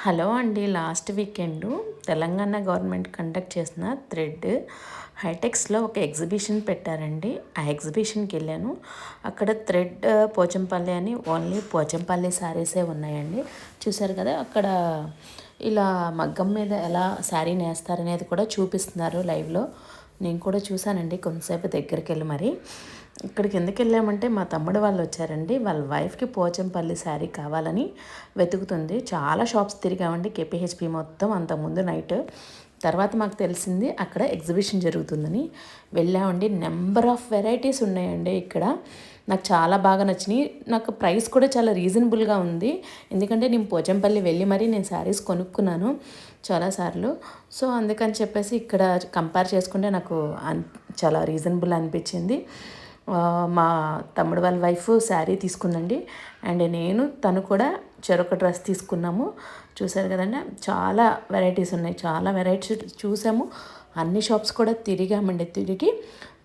Hello అండి. Last weekend Telangana government conduct చేసిన thread హైటెక్స్లో ఒక ఎగ్జిబిషన్ పెట్టారండి. ఆ ఎగ్జిబిషన్కి వెళ్ళాను. అక్కడ థ్రెడ్ పోచంపల్లి అని ఓన్లీ పోచంపల్లి శారీసే ఉన్నాయండి. చూసారు కదా, అక్కడ ఇలా మగ్గం మీద ఎలా శారీ నేస్తారనేది కూడా చూపిస్తున్నారు లైవ్లో. నేను కూడా చూశానండి కొంతసేపు దగ్గరికి వెళ్ళి. మరి ఇక్కడికి ఎందుకు వెళ్ళామంటే మా తమ్ముడు వాళ్ళు వచ్చారండి. వాళ్ళ వైఫ్కి పోచంపల్లి శారీ కావాలని వెతుకుతుంది. చాలా షాప్స్ తిరిగామండి, కేపీహెచ్పి మొత్తం. అంతకుముందు నైట్ తర్వాత మాకు తెలిసింది అక్కడ ఎగ్జిబిషన్ జరుగుతుందని వెళ్ళామండి. నెంబర్ ఆఫ్ వెరైటీస్ ఉన్నాయండి ఇక్కడ. నాకు చాలా బాగా నచ్చినాయి. నాకు ప్రైస్ కూడా చాలా రీజనబుల్గా ఉంది. ఎందుకంటే నేను పోచంపల్లి వెళ్ళి మరీ నేను శారీస్ కొనుక్కున్నాను చాలాసార్లు. సో అందుకని చెప్పేసి ఇక్కడ కంపేర్ చేసుకుంటే నాకు చాలా రీజనబుల్ అనిపించింది. మా తమ్ముడు వాళ్ళ వైఫ్ శారీ తీసుకుందండి, అండ్ నేను తను కూడా చెరొక డ్రెస్ తీసుకున్నాము. చూసారు కదండి, చాలా వెరైటీస్ ఉన్నాయి. చాలా వెరైటీస్ చూసాము. అన్ని షాప్స్ కూడా తిరిగామండి. తిరిగి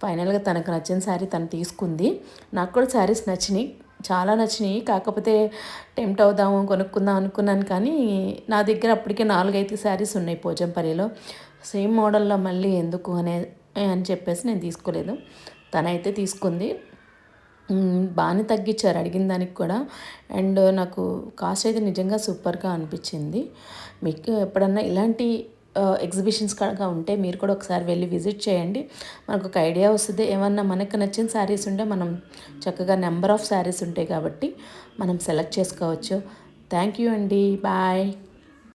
ఫైనల్గా తనకు నచ్చిన శారీ తను తీసుకుంది. నాకు కూడా శారీస్ నచ్చినాయి, చాలా నచ్చినాయి. కాకపోతే టెంప్ట్ అవుదాము కొనుక్కుందాం అనుకున్నాను, కానీ నా దగ్గర అప్పటికే 4-5 శారీస్ ఉన్నాయి పోచంపల్లిలో. సేమ్ మోడల్లో మళ్ళీ ఎందుకు అని చెప్పేసి నేను తీసుకోలేదు. తనైతే తీసుకుంది. బాగానే తగ్గించారు అడిగిన దానికి కూడా. అండ్ నాకు కాస్ట్ అయితే నిజంగా సూపర్గా అనిపించింది. మీకు ఎప్పుడన్నా ఇలాంటి ఎగ్జిబిషన్స్ కనుక ఉంటే మీరు కూడా ఒకసారి వెళ్ళి విజిట్ చేయండి. మనకు ఒక ఐడియా వస్తుంది. ఏమన్నా మనకు నచ్చిన శారీస్ ఉంటే మనం చక్కగా నెంబర్ ఆఫ్ శారీస్ ఉంటాయి కాబట్టి మనం సెలెక్ట్ చేసుకోవచ్చు. థ్యాంక్ యూ అండి. బాయ్.